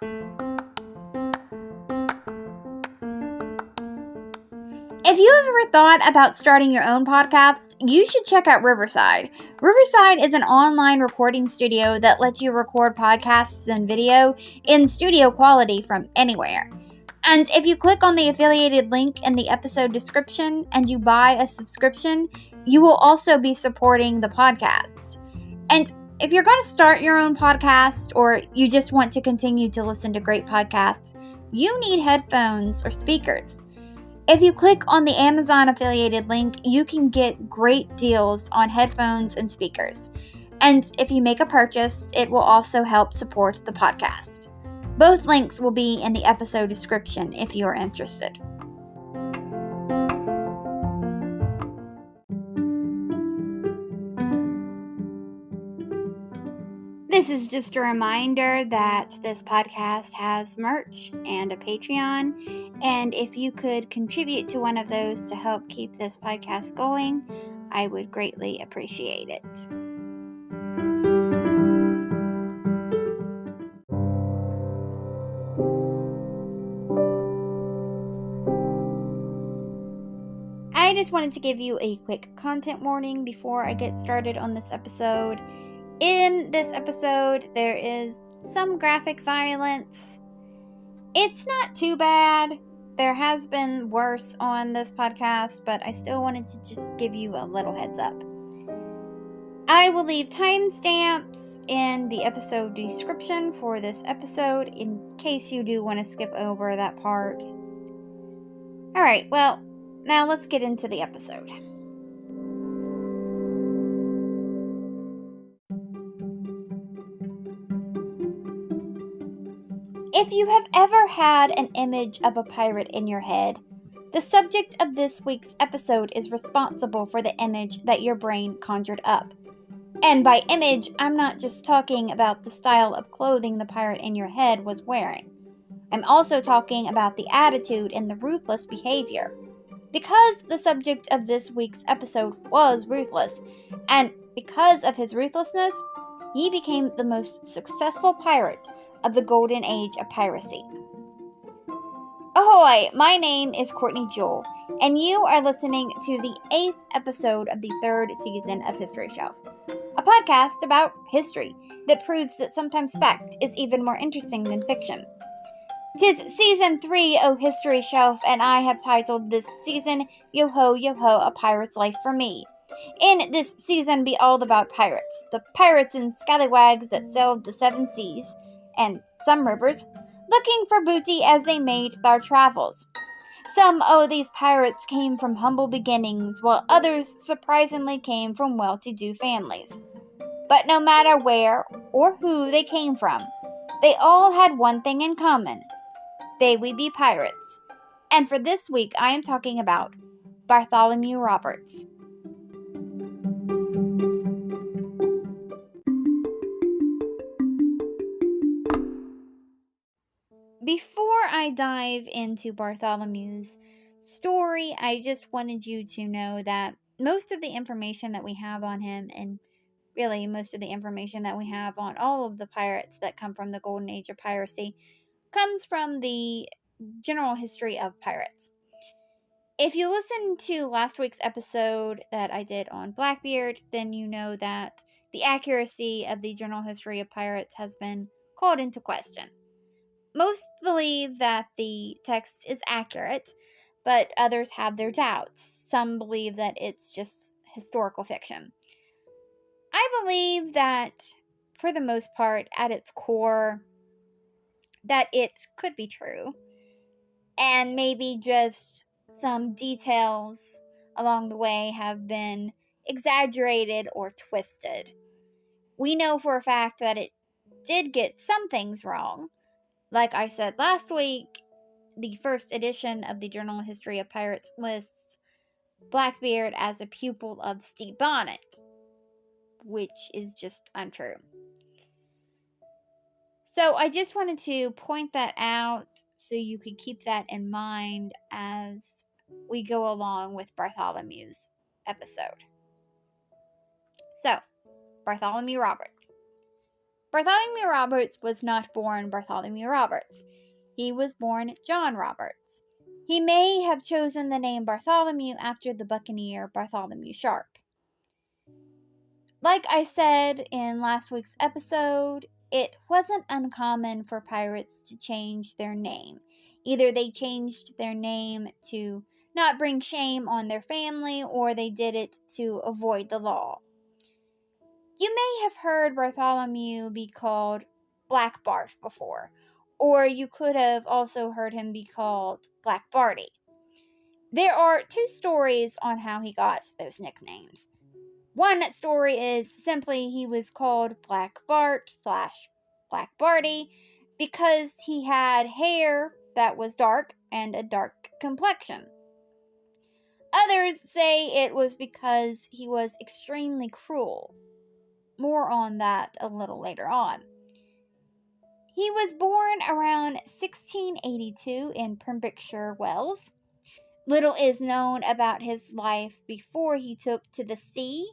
If you have ever thought about starting your own podcast, you should check out Riverside. Riverside is an online recording studio that lets you record podcasts and video in studio quality from anywhere. And if you click on the affiliated link in the episode description and you buy a subscription, you will also be supporting the podcast. And if you're going to start your own podcast or you just want to continue to listen to great podcasts, you need headphones or speakers. If you click on the Amazon affiliated link, you can get great deals on headphones and speakers. And if you make a purchase, it will also help support the podcast. Both links will be in the episode description if you are interested. This is just a reminder that this podcast has merch and a Patreon, and if you could contribute to one of those to help keep this podcast going, I would greatly appreciate it. I just wanted to give you a quick content warning before I get started on this episode. In this episode, there is some graphic violence. It's not too bad. There has been worse on this podcast, but I still wanted to just give you a little heads up. I will leave timestamps in the episode description for this episode in case you do want to skip over that part. Alright, well, now let's get into the episode. If you have ever had an image of a pirate in your head, the subject of this week's episode is responsible for the image that your brain conjured up. And by image, I'm not just talking about the style of clothing the pirate in your head was wearing. I'm also talking about the attitude and the ruthless behavior. Because the subject of this week's episode was ruthless, and because of his ruthlessness, he became the most successful pirate of the golden age of piracy. Ahoy! My name is Courtney Jewell, and you are listening to the 8th episode of the 3rd season of History Shelf, a podcast about history that proves that sometimes fact is even more interesting than fiction. 'Tis season 3 o' History Shelf, and I have titled this season, Yo Ho, a Pirate's Life for Me. In this season be all about pirates, the pirates and scallywags that sailed the 7 seas, and some rivers, looking for booty as they made their travels. Some of these pirates came from humble beginnings, while others surprisingly came from well-to-do families. But no matter where or who they came from, they all had one thing in common. They would be pirates. And for this week, I am talking about Bartholomew Roberts. Before I dive into Bartholomew's story, I just wanted you to know that most of the information that we have on him, and really most of the information that we have on all of the pirates that come from the golden age of piracy, comes from the general history of pirates. If you listened to last week's episode that I did on Blackbeard, then you know that the accuracy of the general history of pirates has been called into question. Most believe that the text is accurate, but others have their doubts. Some believe that it's just historical fiction. I believe that, for the most part, at its core, that it could be true, and maybe just some details along the way have been exaggerated or twisted. We know for a fact that it did get some things wrong. Like I said last week, the first edition of the Journal History of Pirates lists Blackbeard as a pupil of Stede Bonnet, which is just untrue. So I just wanted to point that out so you could keep that in mind as we go along with Bartholomew's episode. So, Bartholomew Roberts. Bartholomew Roberts was not born Bartholomew Roberts. He was born John Roberts. He may have chosen the name Bartholomew after the buccaneer Bartholomew Sharp. Like I said in last week's episode, it wasn't uncommon for pirates to change their name. Either they changed their name to not bring shame on their family, or they did it to avoid the law. You may have heard Bartholomew be called Black Bart before, or you could have also heard him be called Black Barty. There are two stories on how he got those nicknames. One story is simply he was called Black Bart / Black Barty because he had hair that was dark and a dark complexion. Others say it was because he was extremely cruel. More on that a little later on. He was born around 1682 in Pembrokeshire, Wales. Little is known about his life before he took to the sea.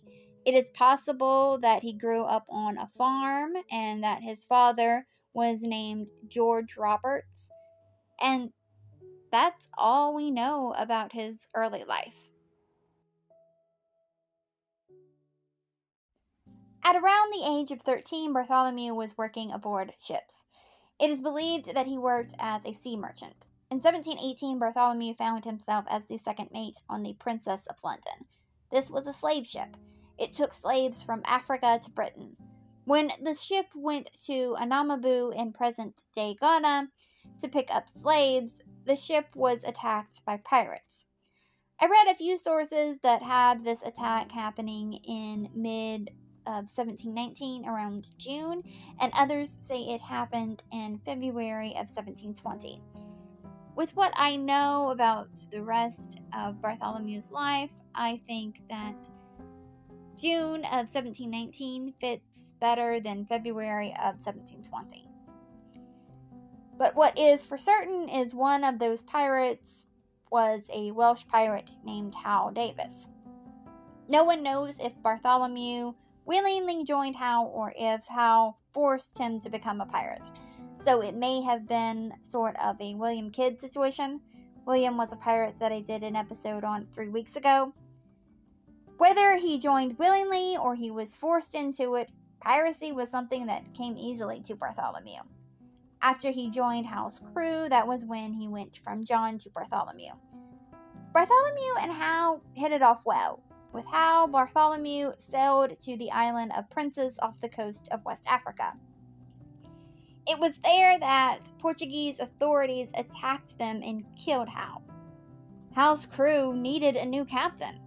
It is possible that he grew up on a farm and that his father was named George Roberts. And that's all we know about his early life. At around the age of 13, Bartholomew was working aboard ships. It is believed that he worked as a sea merchant. In 1718, Bartholomew found himself as the second mate on the Princess of London. This was a slave ship. It took slaves from Africa to Britain. When the ship went to Anamabu in present-day Ghana to pick up slaves, the ship was attacked by pirates. I read a few sources that have this attack happening in mid-1719, around June, and others say it happened in February of 1720. With what I know about the rest of Bartholomew's life, I think that June of 1719 fits better than February of 1720. But what is for certain is one of those pirates was a Welsh pirate named Hal Davis. No one knows if Bartholomew willingly joined Hal or if Hal forced him to become a pirate. So it may have been sort of a William Kidd situation. William was a pirate that I did an episode on 3 weeks ago. Whether he joined willingly or he was forced into it, piracy was something that came easily to Bartholomew. After he joined Hal's crew, that was when he went from John to Bartholomew. Bartholomew and Hal hit it off well. With Hal, Bartholomew sailed to the island of Princes off the coast of West Africa. It was there that Portuguese authorities attacked them and killed Hal. Hal's crew needed a new captain.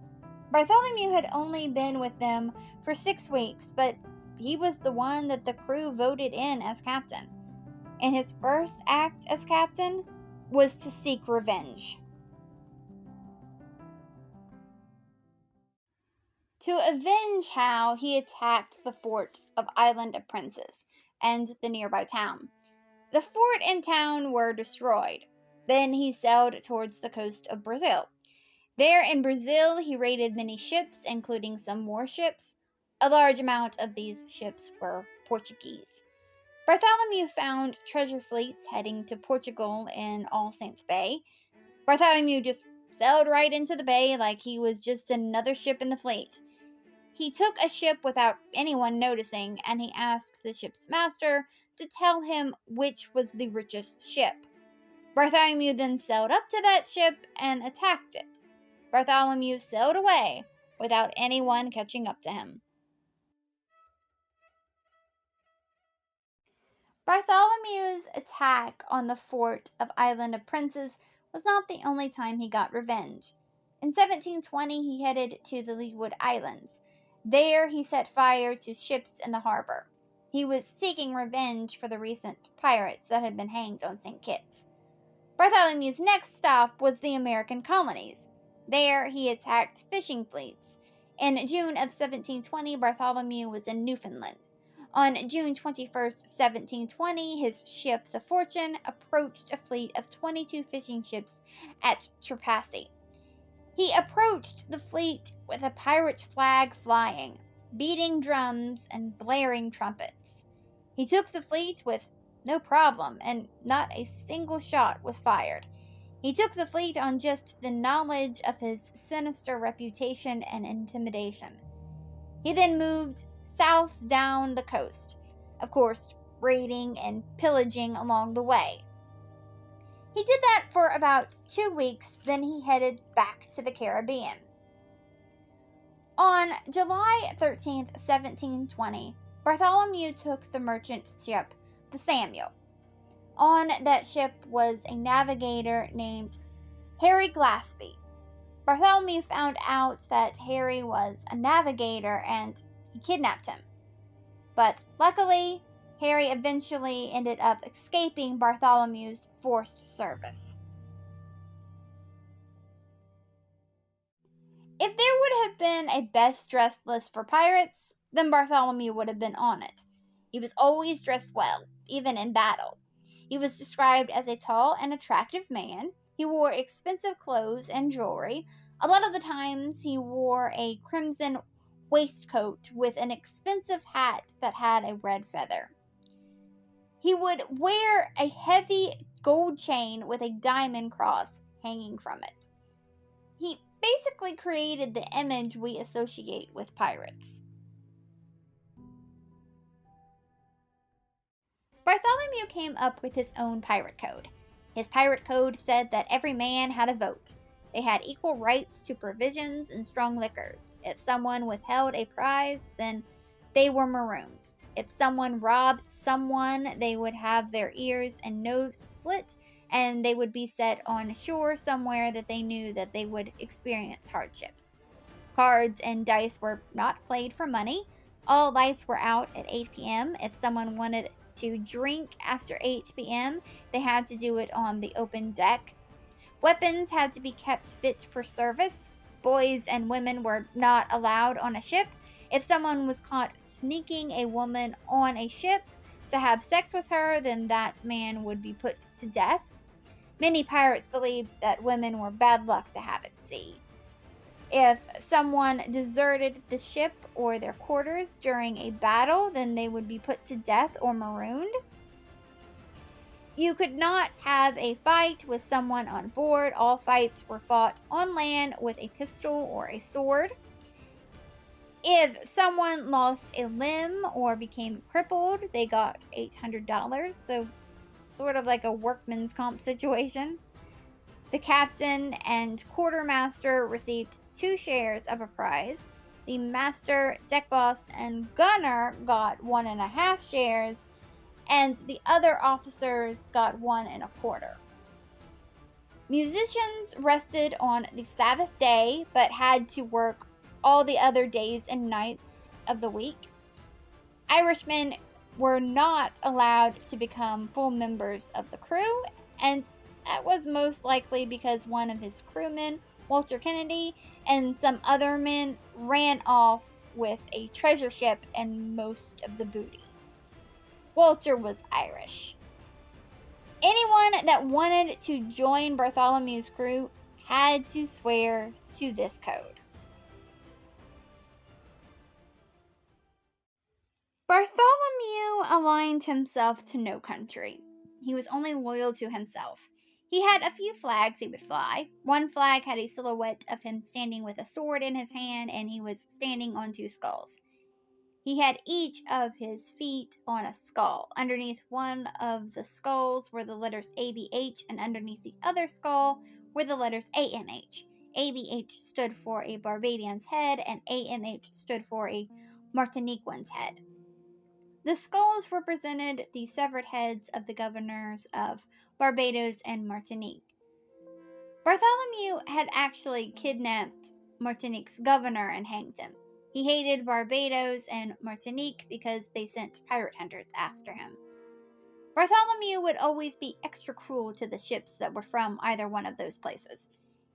Bartholomew had only been with them for 6 weeks, but he was the one that the crew voted in as captain. And his first act as captain was to seek revenge. To avenge Hal, he attacked the fort of Island of Princes and the nearby town. The fort and town were destroyed. Then he sailed towards the coast of Brazil. There in Brazil, he raided many ships, including some warships. A large amount of these ships were Portuguese. Bartholomew found treasure fleets heading to Portugal in All Saints Bay. Bartholomew just sailed right into the bay like he was just another ship in the fleet. He took a ship without anyone noticing, and he asked the ship's master to tell him which was the richest ship. Bartholomew then sailed up to that ship and attacked it. Bartholomew sailed away without anyone catching up to him. Bartholomew's attack on the fort of Island of Princes was not the only time he got revenge. In 1720, he headed to the Leeward Islands. There, he set fire to ships in the harbor. He was seeking revenge for the recent pirates that had been hanged on St. Kitts. Bartholomew's next stop was the American colonies. There, he attacked fishing fleets. In June of 1720, Bartholomew was in Newfoundland. On June 21st, 1720, his ship, the Fortune, approached a fleet of 22 fishing ships at Trepassey. He approached the fleet with a pirate flag flying, beating drums, and blaring trumpets. He took the fleet with no problem, and not a single shot was fired. He took the fleet on just the knowledge of his sinister reputation and intimidation. He then moved south down the coast, of course, raiding and pillaging along the way. He did that for about 2 weeks, then he headed back to the Caribbean. On July 13th, 1720, Bartholomew took the merchant ship, the Samuel. On that ship was a navigator named Harry Glaspie. Bartholomew found out that Harry was a navigator and he kidnapped him. But luckily, Harry eventually ended up escaping Bartholomew's forced service. If there would have been a best dressed list for pirates, then Bartholomew would have been on it. He was always dressed well, even in battle. He was described as a tall and attractive man. He wore expensive clothes and jewelry. A lot of the times he wore a crimson waistcoat with an expensive hat that had a red feather. He would wear a heavy gold chain with a diamond cross hanging from it. He basically created the image we associate with pirates. Bartholomew came up with his own pirate code. His pirate code said that every man had a vote. They had equal rights to provisions and strong liquors. If someone withheld a prize, then they were marooned. If someone robbed someone, they would have their ears and nose slit, and they would be set on shore somewhere that they knew that they would experience hardships. Cards and dice were not played for money. All lights were out at 8 p.m. If someone wanted to drink after 8 p.m., they had to do it on the open deck. Weapons had to be kept fit for service. Boys and women were not allowed on a ship. If someone was caught sneaking a woman on a ship to have sex with her, then that man would be put to death. Many pirates believed that women were bad luck to have at sea. If someone deserted the ship or their quarters during a battle, then they would be put to death or marooned. You could not have a fight with someone on board. All fights were fought on land with a pistol or a sword. If someone lost a limb or became crippled, they got $800, so sort of like a workman's comp situation. The captain and quartermaster received 2 shares of a prize. The master, deck boss, and gunner got 1.5 shares, and the other officers got 1.25. Musicians rested on the Sabbath day, but had to work all the other days and nights of the week. Irishmen were not allowed to become full members of the crew, and that was most likely because one of his crewmen, Walter Kennedy, and some other men ran off with a treasure ship and most of the booty. Walter was Irish. Anyone that wanted to join Bartholomew's crew had to swear to this code. Bartholomew aligned himself to no country. He was only loyal to himself. He had a few flags he would fly. One flag had a silhouette of him standing with a sword in his hand, and he was standing on 2 skulls. He had each of his feet on a skull. Underneath one of the skulls were the letters ABH, and underneath the other skull were the letters AMH. ABH stood for a Barbadian's head, and AMH stood for a Martiniquan's head. The skulls represented the severed heads of the governors of Barbados and Martinique. Bartholomew had actually kidnapped Martinique's governor and hanged him. He hated Barbados and Martinique because they sent pirate hunters after him. Bartholomew would always be extra cruel to the ships that were from either one of those places.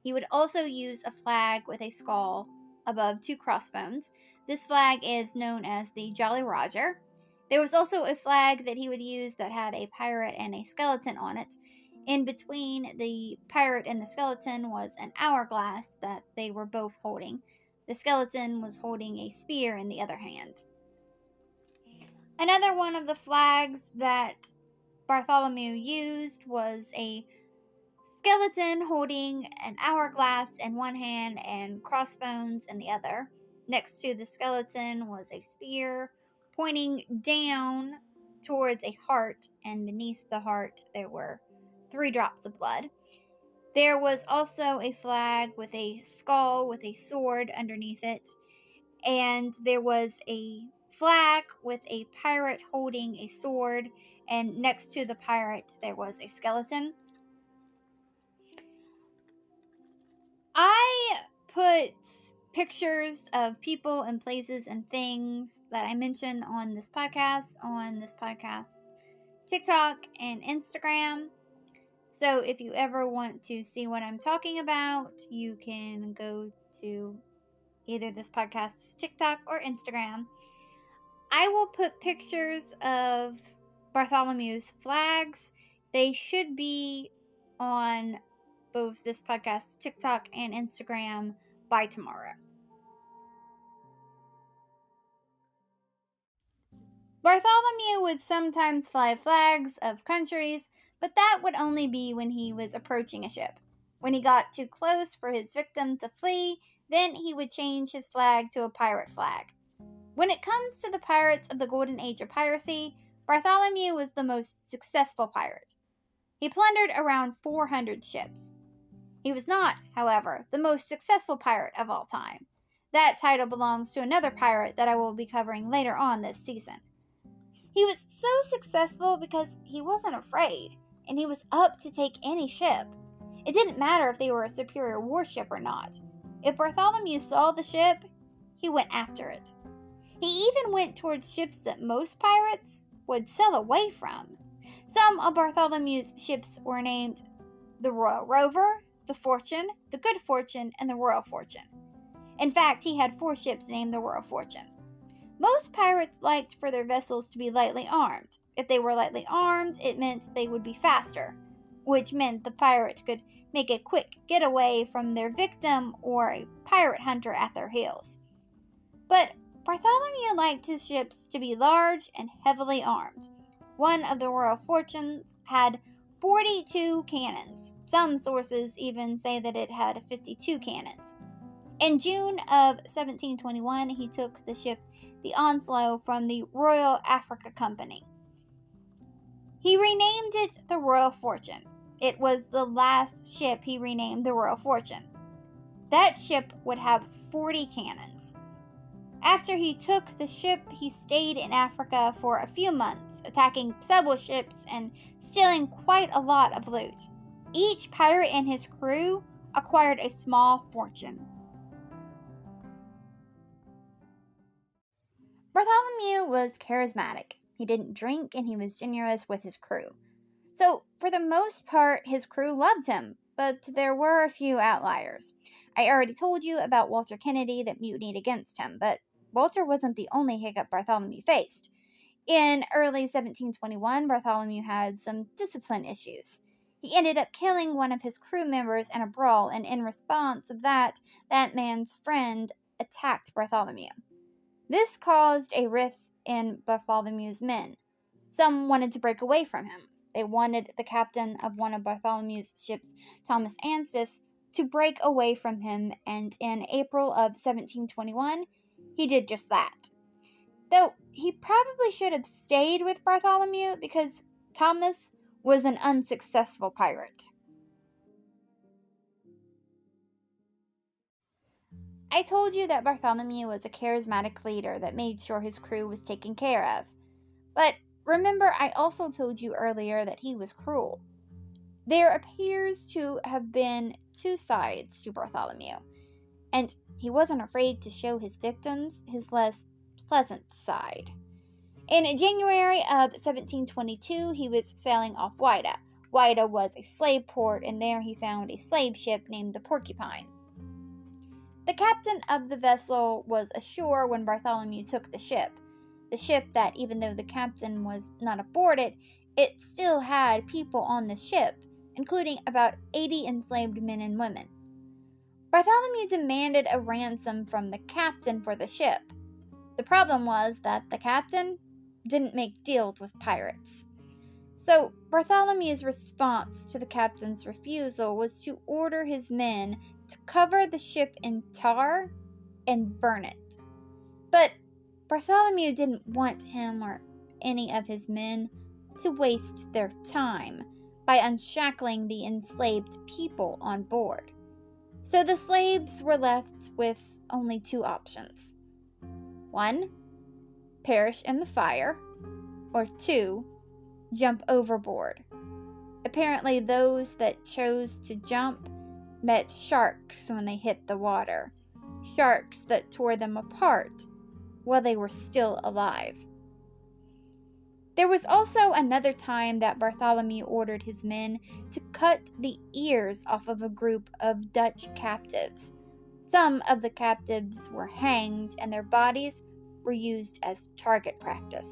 He would also use a flag with a skull above 2 crossbones. This flag is known as the Jolly Roger. There was also a flag that he would use that had a pirate and a skeleton on it. In between the pirate and the skeleton was an hourglass that they were both holding. The skeleton was holding a spear in the other hand. Another one of the flags that Bartholomew used was a skeleton holding an hourglass in one hand and crossbones in the other. Next to the skeleton was a spear pointing down towards a heart, and beneath the heart there were 3 drops of blood. There was also a flag with a skull with a sword underneath it, and there was a flag with a pirate holding a sword, and next to the pirate there was a skeleton. I put pictures of people and places and things that I mention on this podcast, TikTok and Instagram. So if you ever want to see what I'm talking about, you can go to either this podcast's TikTok or Instagram. I will put pictures of Bartholomew's flags. They should be on both this podcast's TikTok and Instagram by tomorrow. Bartholomew would sometimes fly flags of countries, but that would only be when he was approaching a ship. When he got too close for his victim to flee, then he would change his flag to a pirate flag. When it comes to the pirates of the golden age of piracy, Bartholomew was the most successful pirate. He plundered around 400 ships. He was not, however, the most successful pirate of all time. That title belongs to another pirate that I will be covering later on this season. He was so successful because he wasn't afraid, and he was up to take any ship. It didn't matter if they were a superior warship or not. If Bartholomew saw the ship, he went after it. He even went towards ships that most pirates would sail away from. Some of Bartholomew's ships were named the Royal Rover, the Fortune, the Good Fortune, and the Royal Fortune. In fact, he had 4 ships named the Royal Fortune. Most pirates liked for their vessels to be lightly armed. If they were lightly armed, it meant they would be faster, which meant the pirate could make a quick getaway from their victim or a pirate hunter at their heels. But Bartholomew liked his ships to be large and heavily armed. One of the Royal Fortunes had 42 cannons. Some sources even say that it had 52 cannons. In June of 1721, he took the ship the Onslow from the Royal Africa Company. He renamed it the Royal Fortune. It was the last ship he renamed the Royal Fortune. That ship would have 40 cannons. After he took the ship, he stayed in Africa for a few months, attacking several ships and stealing quite a lot of loot. Each pirate and his crew acquired a small fortune. Bartholomew was charismatic. He didn't drink and he was generous with his crew. So, for the most part, his crew loved him, but there were a few outliers. I already told you about Walter Kennedy that mutinied against him, but Walter wasn't the only hiccup Bartholomew faced. In early 1721, Bartholomew had some discipline issues. He ended up killing one of his crew members in a brawl, and in response of that man's friend attacked Bartholomew. This caused a rift in Bartholomew's men. Some wanted to break away from him. They wanted the captain of one of Bartholomew's ships, Thomas Anstice, to break away from him, and in April of 1721, he did just that. Though he probably should have stayed with Bartholomew because Thomas was an unsuccessful pirate. I told you that Bartholomew was a charismatic leader that made sure his crew was taken care of. But remember, I also told you earlier that he was cruel. There appears to have been 2 sides to Bartholomew, and he wasn't afraid to show his victims his less pleasant side. In January of 1722, he was sailing off Whydah. Whydah was a slave port, and there he found a slave ship named the Porcupine. The captain of the vessel was ashore when Bartholomew took the ship. The ship that, even though the captain was not aboard it, it still had people on the ship, including about 80 enslaved men and women. Bartholomew demanded a ransom from the captain for the ship. The problem was that the captain didn't make deals with pirates. So Bartholomew's response to the captain's refusal was to order his men to cover the ship in tar and burn it. But Bartholomew didn't want him or any of his men to waste their time by unshackling the enslaved people on board. So the slaves were left with only two options. 1, perish in the fire, or 2, jump overboard. Apparently those that chose to jump met sharks when they hit the water, sharks that tore them apart while they were still alive. There was also another time that Bartholomew ordered his men to cut the ears off of a group of Dutch captives. Some of the captives were hanged and their bodies were used as target practice.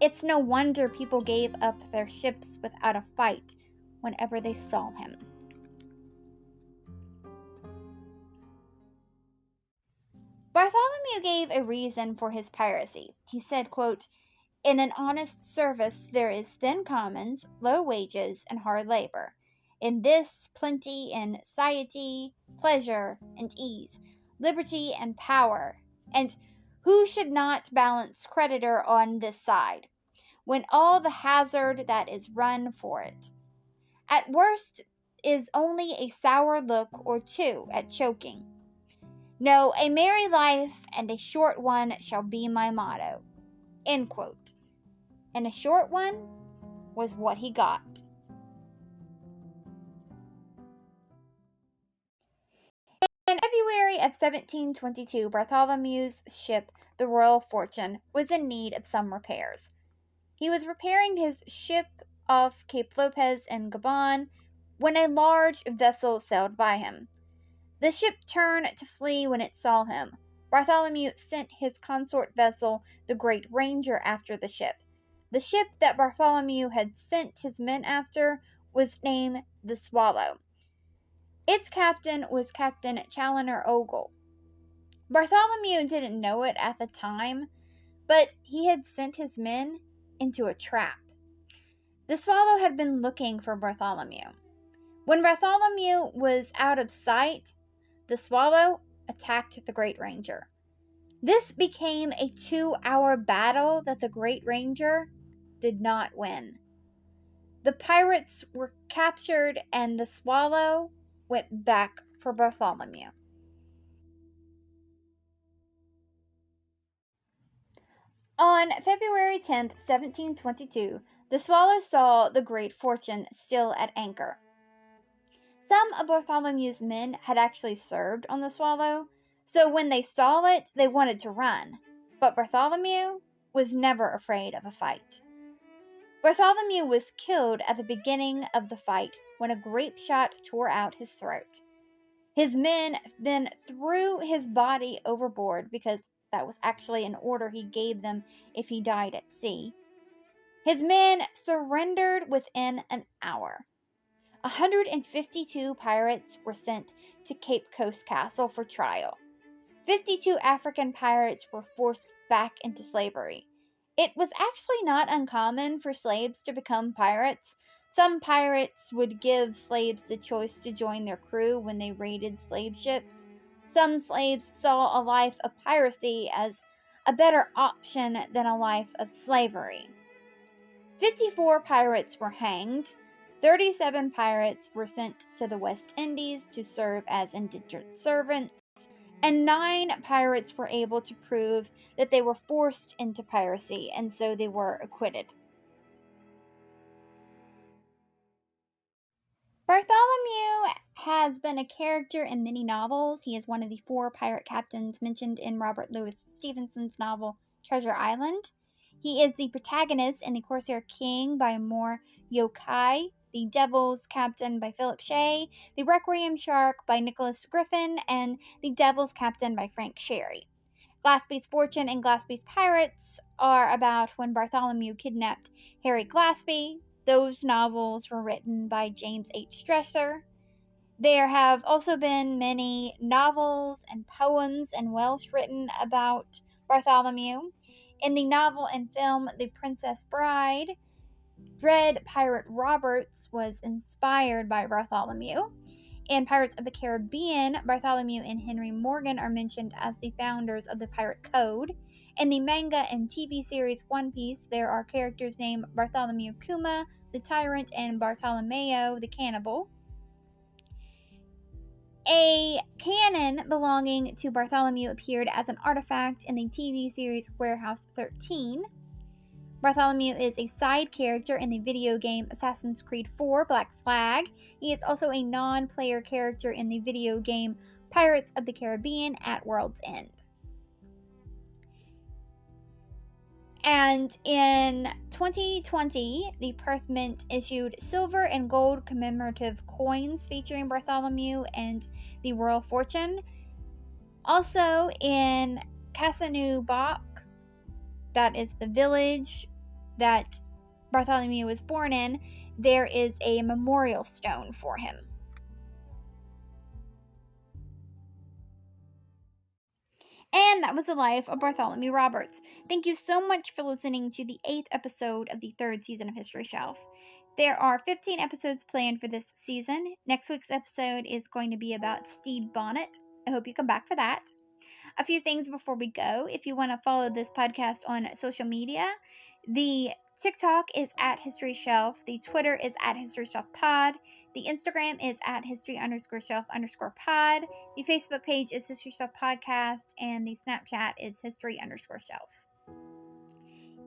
It's no wonder people gave up their ships without a fight whenever they saw him. Bartholomew gave a reason for his piracy. He said, quote, "In an honest service there is thin commons, low wages, and hard labor. In this plenty and satiety, pleasure and ease, liberty and power. And who should not balance creditor on this side, when all the hazard that is run for it, at worst, is only a sour look or two at choking? No, a merry life and a short one shall be my motto." End quote. And a short one was what he got. In February of 1722, Bartholomew's ship, the Royal Fortune, was in need of some repairs. He was repairing his ship off Cape Lopez in Gabon when a large vessel sailed by him. The ship turned to flee when it saw him. Bartholomew sent his consort vessel, the Great Ranger, after the ship. The ship that Bartholomew had sent his men after was named the Swallow. Its captain was Captain Challoner Ogle. Bartholomew didn't know it at the time, but he had sent his men into a trap. The Swallow had been looking for Bartholomew. When Bartholomew was out of sight, the Swallow attacked the Great Ranger. This became a 2-hour battle that the Great Ranger did not win. The pirates were captured and the Swallow went back for Bartholomew. On February 10th, 1722, the Swallow saw the Great Fortune still at anchor. Some of Bartholomew's men had actually served on the Swallow, so when they saw it, they wanted to run. But Bartholomew was never afraid of a fight. Bartholomew was killed at the beginning of the fight when a grape shot tore out his throat. His men then threw his body overboard because that was actually an order he gave them if he died at sea. His men surrendered within an hour. 152 pirates were sent to Cape Coast Castle for trial. 52 African pirates were forced back into slavery. It was actually not uncommon for slaves to become pirates. Some pirates would give slaves the choice to join their crew when they raided slave ships. Some slaves saw a life of piracy as a better option than a life of slavery. 54 pirates were hanged. 37 pirates were sent to the West Indies to serve as indentured servants, and 9 pirates were able to prove that they were forced into piracy, and so they were acquitted. Bartholomew has been a character in many novels. He is one of the 4 pirate captains mentioned in Robert Louis Stevenson's novel Treasure Island. He is the protagonist in The Corsair King by Moore Yokai, The Devil's Captain by Philip Shea, The Requiem Shark by Nicholas Griffin, and The Devil's Captain by Frank Sherry. Glaspie's Fortune and Glaspie's Pirates are about when Bartholomew kidnapped Harry Glaspie. Those novels were written by James H. Stresser. There have also been many novels and poems in Welsh written about Bartholomew. In the novel and film The Princess Bride, Dread Pirate Roberts was inspired by Bartholomew. In Pirates of the Caribbean, Bartholomew and Henry Morgan are mentioned as the founders of the Pirate Code. In the manga and TV series One Piece, there are characters named Bartholomew Kuma, the Tyrant, and Bartolomeo, the Cannibal. A cannon belonging to Bartholomew appeared as an artifact in the TV series Warehouse 13. Bartholomew is a side character in the video game Assassin's Creed 4 Black Flag. He is also a non-player character in the video game Pirates of the Caribbean at World's End. And in 2020, the Perth Mint issued silver and gold commemorative coins featuring Bartholomew and the Royal Fortune. Also in Casanubach, that is the village that Bartholomew was born in, there is a memorial stone for him. And that was the life of Bartholomew Roberts. Thank you so much for listening to the 8th episode of the 3rd season of History Shelf. There are 15 episodes planned for this season. Next week's episode is going to be about Stede Bonnet. I hope you come back for that. A few things before we go. If you want to follow this podcast on social media, the TikTok is at History Shelf. The Twitter is at History Shelf Pod. The Instagram is at History_Shelf_pod. The Facebook page is History Shelf Podcast. And the Snapchat is History_Shelf.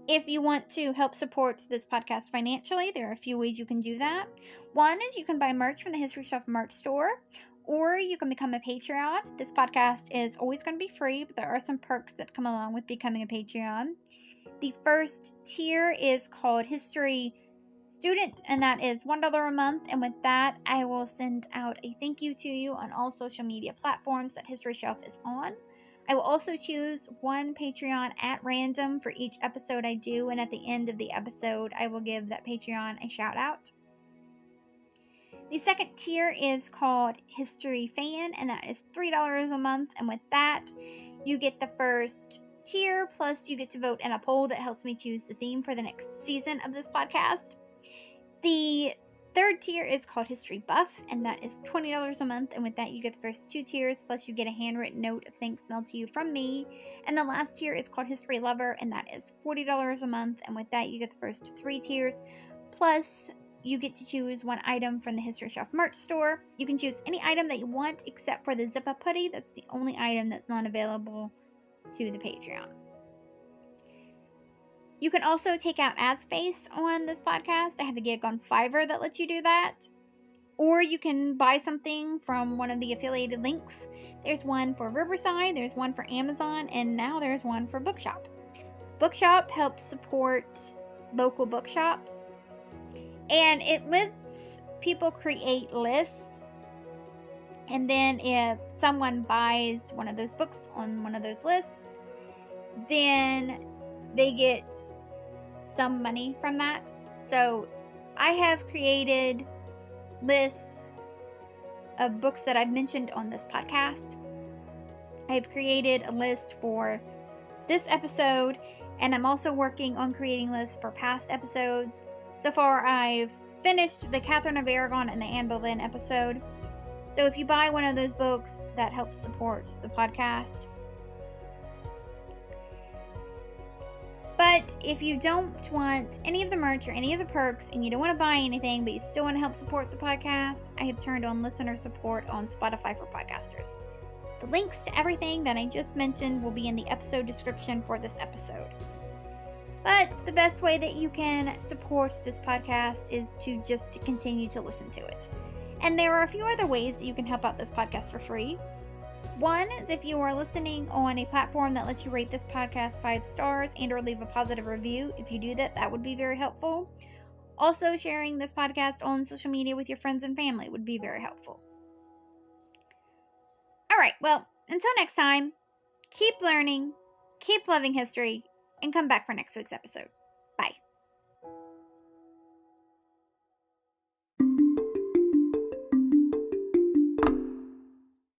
If you want to help support this podcast financially, there are a few ways you can do that. One is you can buy merch from the History Shelf merch store, or you can become a Patreon. This podcast is always going to be free, but there are some perks that come along with becoming a Patreon. The first tier is called History Student, and that is $1 a month. And with that, I will send out a thank you to you on all social media platforms that History Shelf is on. I will also choose one Patreon at random for each episode I do, and at the end of the episode, I will give that Patreon a shout out. The second tier is called History Fan, and that is $3 a month. And with that, you get the first tier, plus you get to vote in a poll that helps me choose the theme for the next season of this podcast. The third tier is called History Buff, and that is $20 a month. And with that, you get the first 2 tiers, plus you get a handwritten note of thanks mailed to you from me. And the last tier is called History Lover, and that is $40 a month. And with that, you get the first 3 tiers, plus you get to choose one item from the History Shelf merch store. You can choose any item that you want except for the zip-up hoodie. That's the only item that's not available to the Patreon. You can also take out ad space on this podcast. I have a gig on Fiverr that lets you do that. Or you can buy something from one of the affiliated links. There's one for Riverside, there's one for Amazon, and now there's one for Bookshop. Bookshop helps support local bookshops, and it lets people create lists. And then if someone buys one of those books on one of those lists, then they get some money from that. So I have created lists of books that I've mentioned on this podcast. I've created a list for this episode, and I'm also working on creating lists for past episodes. So far, I've finished the Catherine of Aragon and the Anne Boleyn episode. So if you buy one of those books, that helps support the podcast. But if you don't want any of the merch or any of the perks, and you don't want to buy anything, but you still want to help support the podcast, I have turned on listener support on Spotify for podcasters. The links to everything that I just mentioned will be in the episode description for this episode. But the best way that you can support this podcast is to just continue to listen to it. And there are a few other ways that you can help out this podcast for free. One is if you are listening on a platform that lets you rate this podcast 5 stars and or leave a positive review. If you do that, that would be very helpful. Also, sharing this podcast on social media with your friends and family would be very helpful. Alright, well, until next time, keep learning, keep loving history, and come back for next week's episode. Bye.